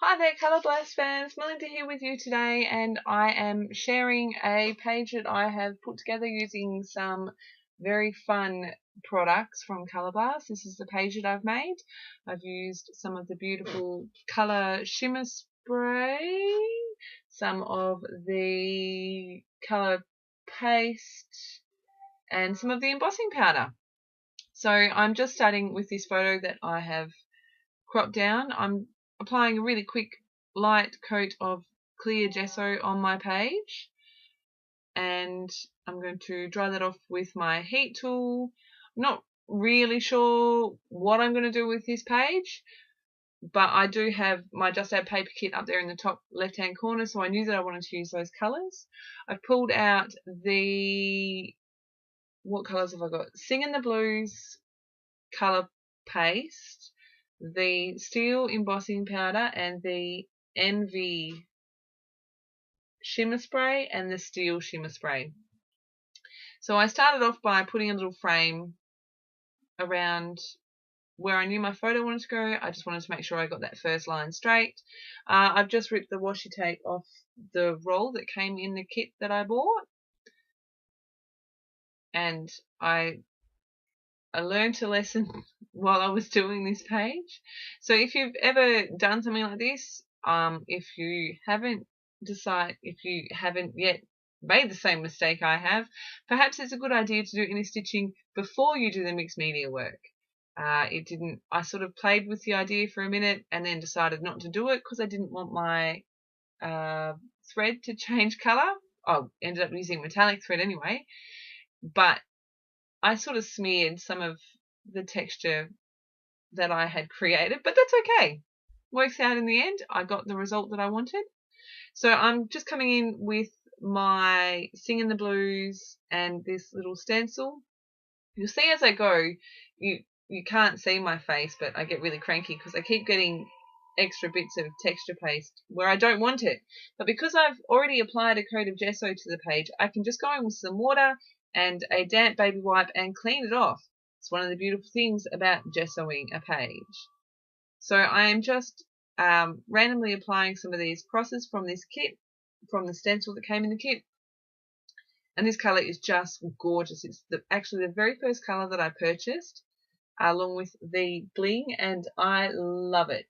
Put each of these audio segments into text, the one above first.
Hi there, Colour Blast fans. Melinda here with you today, and I am sharing a page that I have put together using some very fun products from Colour Blast. This is the page that I've made. I've used some of the beautiful colour shimmer spray, some of the colour paste, and some of the embossing powder. So I'm just starting with this photo that I have cropped down. I'm applying a really quick light coat of clear gesso on my page, and I'm going to dry that off with my heat tool. I'm not really sure what I'm going to do with this page, but I do have my Just Add paper kit up there in the top left hand corner, so I knew that I wanted to use those colours. I've pulled out what colours have I got? Sing in the Blues colour paste, the steel embossing powder, and the Envy shimmer spray and the steel shimmer spray. So I started off by putting a little frame around where I knew my photo wanted to go. I just wanted to make sure I got that first line straight. I've just ripped the washi tape off the roll that came in the kit that I bought, and I learned a lesson while I was doing this page. So if you've ever done something like this, if you haven't yet made the same mistake I have, perhaps it's a good idea to do any stitching before you do the mixed media work. I sort of played with the idea for a minute and then decided not to do it because I didn't want my thread to change colour. I ended up using metallic thread anyway, but I sort of smeared some of the texture that I had created, but that's okay. Works out in the end. I got the result that I wanted. So I'm just coming in with my Sing in the Blues and this little stencil. You'll see as I go, you can't see my face, but I get really cranky because I keep getting extra bits of texture paste where I don't want it. But because I've already applied a coat of gesso to the page, I can just go in with some water and a damp baby wipe and clean it off. It's one of the beautiful things about gessoing a page. So I am just randomly applying some of these crosses from this kit, from the stencil that came in the kit. And this colour is just gorgeous. It's actually the very first colour that I purchased, along with the bling, and I love it.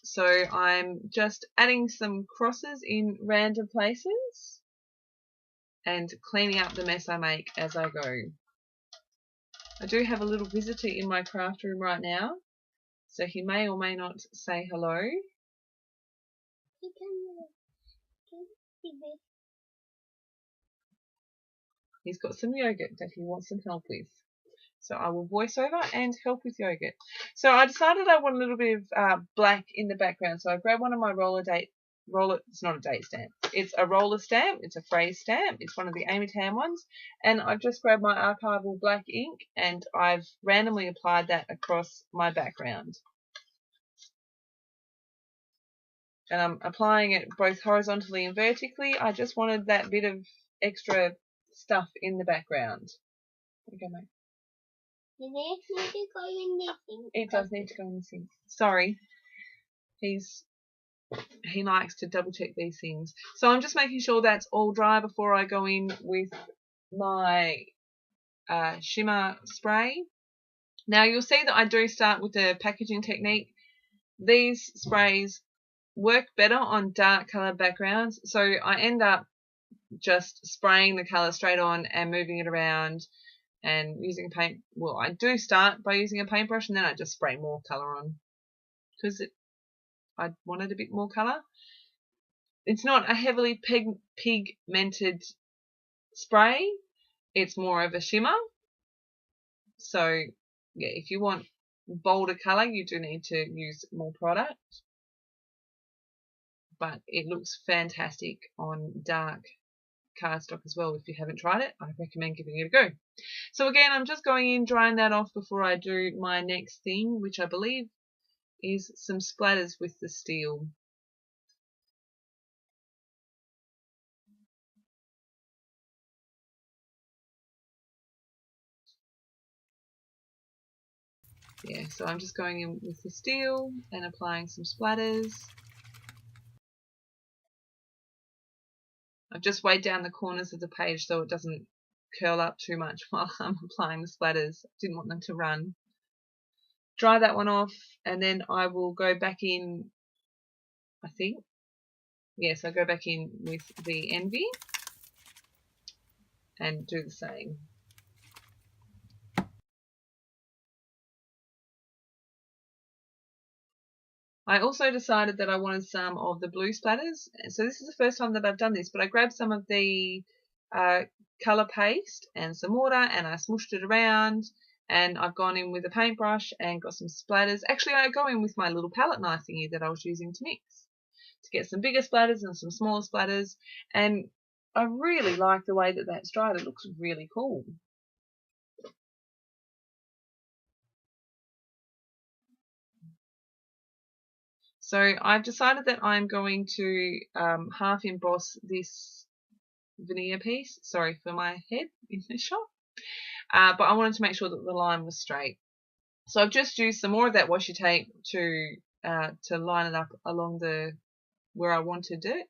So I'm just adding some crosses in random places and cleaning up the mess I make as I go. I do have a little visitor in my craft room right now, so he may or may not say hello. He's got some yogurt that he wants some help with. So I will voice over and help with yogurt. So I decided I want a little bit of black in the background. So I grabbed one of my it's not a date stamp. It's a roller stamp. It's a phrase stamp. It's one of the Amy Tam ones. And I've just grabbed my archival black ink and I've randomly applied that across my background. And I'm applying it both horizontally and vertically. I just wanted that bit of extra stuff in the background. Okay, mate. Does this need to go in the sink? It does need to go in the sink. Sorry. He likes to double check these things. So I'm just making sure that's all dry before I go in with my shimmer spray. Now you'll see that I do start with the packaging technique. These sprays work better on dark colour backgrounds, so I end up just spraying the colour straight on and moving it around and using paint. Well, I do start by using a paintbrush and then I just spray more colour on because I wanted a bit more colour. It's not a heavily pigmented spray. It's more of a shimmer. So, yeah, if you want bolder colour, you do need to use more product. But it looks fantastic on dark cardstock as well. If you haven't tried it, I recommend giving it a go. So again, I'm just going in, drying that off before I do my next thing, which I believe is some splatters with the steel. Yeah, so I'm just going in with the steel and applying some splatters. I've just weighed down the corners of the page so it doesn't curl up too much while I'm applying the splatters. Didn't want them to run. Dry that one off, and then I will go back in, I think. Yes, I'll go back in with the Envy and do the same. I also decided that I wanted some of the blue splatters. So this is the first time that I've done this, but I grabbed some of the colour paste and some water and I smooshed it around, and I've gone in with a paintbrush and got some splatters. Actually, I go in with my little palette knife thingy that I was using to mix to get some bigger splatters and some smaller splatters, and I really like the way that that's dried. It looks really cool. So I've decided that I'm going to half emboss this veneer piece. Sorry for my head in the shot. But I wanted to make sure that the line was straight. So I've just used some more of that washi tape to line it up along the where I wanted it.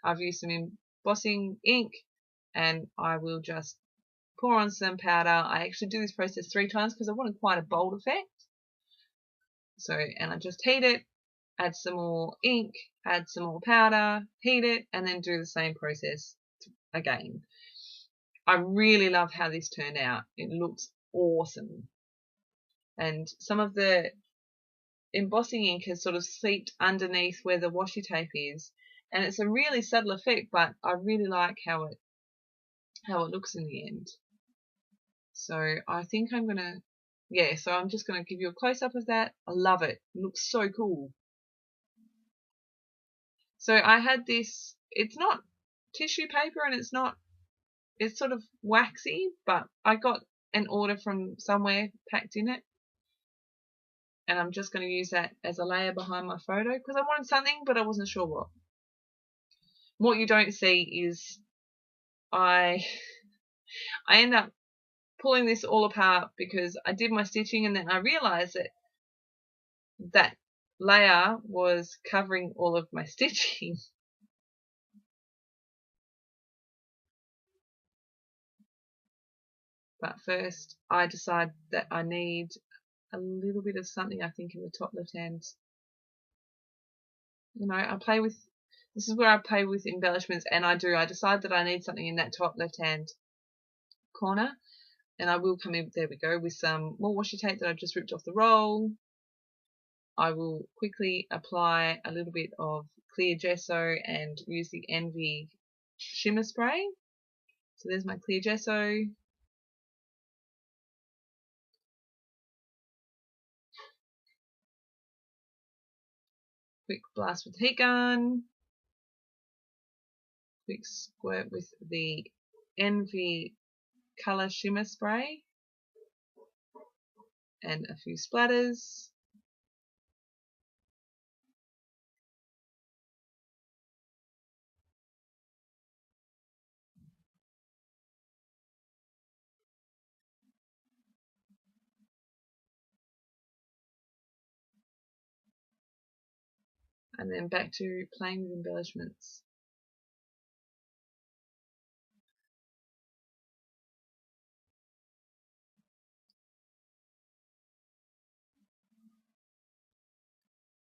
I've used some embossing ink, and I will just pour on some powder. I actually do this process 3 times because I wanted quite a bold effect. So, and I just heat it, add some more ink, add some more powder, heat it, and then do the same process again. I really love how this turned out. It looks awesome. And some of the embossing ink has sort of seeped underneath where the washi tape is, and it's a really subtle effect, but I really like how it looks in the end. So I think I'm gonna, yeah, so I'm just gonna give you a close-up of that. I love it. It looks so cool. So I had this, it's not tissue paper and it's sort of waxy, but I got an order from somewhere packed in it, and I'm just going to use that as a layer behind my photo because I wanted something, but I wasn't sure what. What you don't see is I end up pulling this all apart because I did my stitching, and then I realized that that layer was covering all of my stitching. But first I decide that I need a little bit of something, I think, in the top left hand. You know, this is where I play with embellishments, and I decide that I need something in that top left hand corner, and I will come in, there we go, with some more washi tape that I've just ripped off the roll. I will quickly apply a little bit of clear gesso and use the Envy shimmer spray. So there's my clear gesso. Quick blast with the heat gun. Quick squirt with the Envy colour shimmer spray. And a few splatters. And then back to playing with embellishments.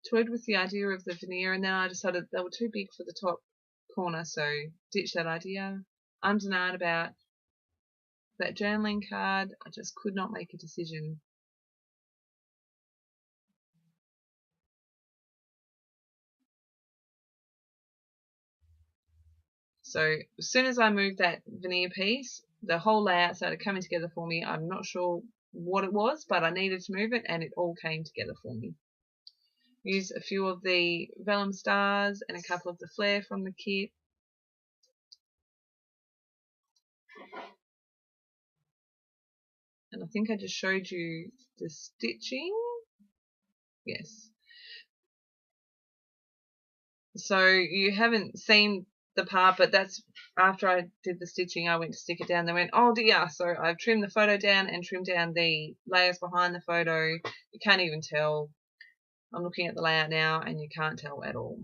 Toyed with the idea of the veneer, and then I decided they were too big for the top corner, so ditched that idea. Undenied about that journaling card. I just could not make a decision. So as soon as I moved that veneer piece, the whole layout started coming together for me. I'm not sure what it was, but I needed to move it, and it all came together for me. Use a few of the vellum stars and a couple of the flare from the kit. And I think I just showed you the stitching. Yes. So you haven't seen the part, but that's after I did the stitching. I went to stick it down. They went, oh dear. So I've trimmed the photo down and trimmed down the layers behind the photo. You can't even tell. I'm looking at the layout now and you can't tell at all.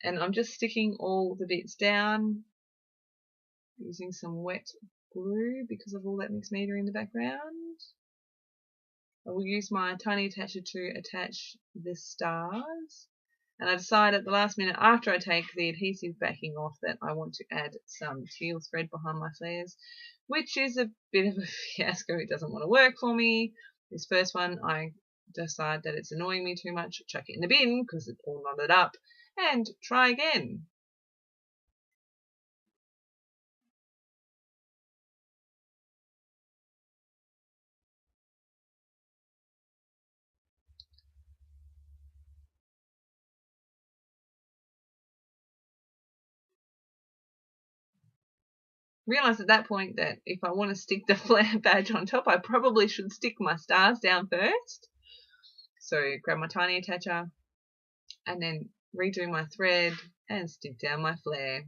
And I'm just sticking all the bits down using some wet glue because of all that mixed media in the background. I will use my tiny attacher to attach the stars. And I decide at the last minute, after I take the adhesive backing off, that I want to add some teal thread behind my flares, which is a bit of a fiasco. It doesn't want to work for me. This first one, I decide that it's annoying me too much, chuck it in the bin because it's all knotted up, and try again. Realised at that point that if I want to stick the flare badge on top, I probably should stick my stars down first. So grab my tiny attacher and then redo my thread and stick down my flare.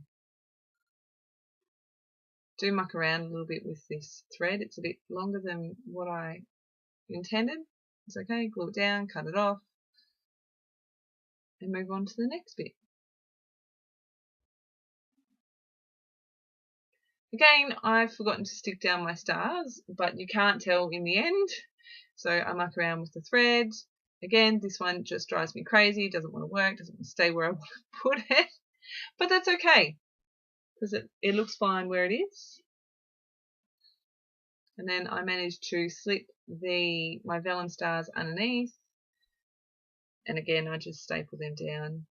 Do muck around a little bit with this thread. It's a bit longer than what I intended. It's okay, glue it down, cut it off, and move on to the next bit. Again, I've forgotten to stick down my stars, but you can't tell in the end. So I muck around with the thread. Again, this one just drives me crazy, doesn't want to work, doesn't want to stay where I want to put it. But that's okay, because it looks fine where it is. And then I managed to slip my vellum stars underneath. And again, I just staple them down.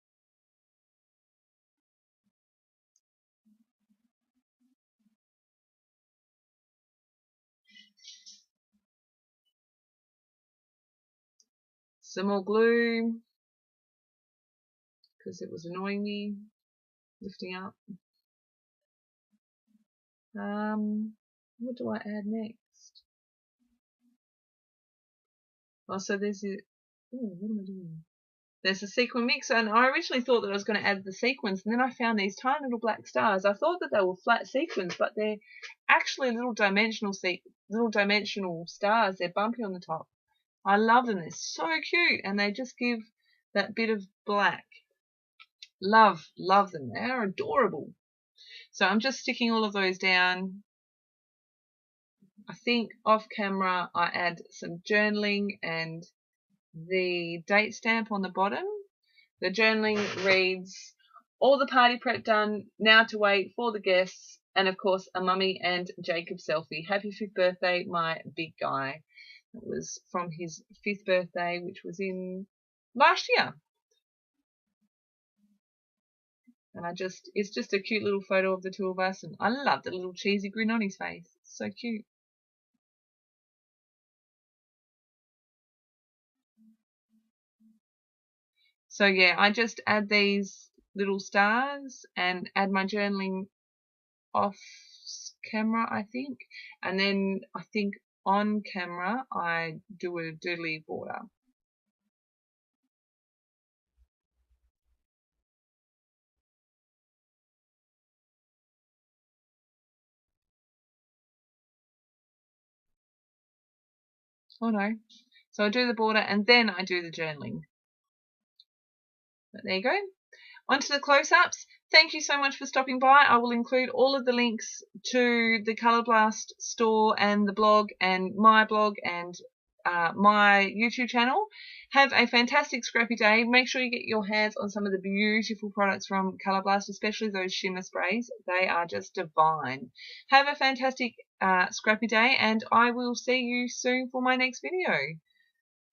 Some more glue, because it was annoying me lifting up. What do I add next? Oh, so there's a, what am I doing? There's a sequin mix, and I originally thought that I was going to add the sequins, and then I found these tiny little black stars. I thought that they were flat sequins, but they're actually little dimensional stars. They're bumpy on the top. I love them. They're so cute, and they just give that bit of black. Love them. They are adorable. So I'm just sticking all of those down. I think off camera I add some journaling and the date stamp on the bottom. The journaling reads, all the party prep done, now to wait for the guests, and of course a mummy and Jacob selfie. Happy 5th birthday, my big guy. It was from his 5th birthday, which was in last year. And it's just a cute little photo of the two of us, and I love the little cheesy grin on his face. It's so cute. So yeah, I just add these little stars and add my journaling off camera, I think. And then I think on camera I do a doodly border. Oh no. So I do the border and then I do the journaling. But there you go. On to the close-ups. Thank you so much for stopping by. I will include all of the links to the Colour Blast store and the blog and my YouTube channel. Have a fantastic scrappy day. Make sure you get your hands on some of the beautiful products from Colour Blast, especially those shimmer sprays. They are just divine. Have a fantastic scrappy day, and I will see you soon for my next video.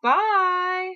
Bye!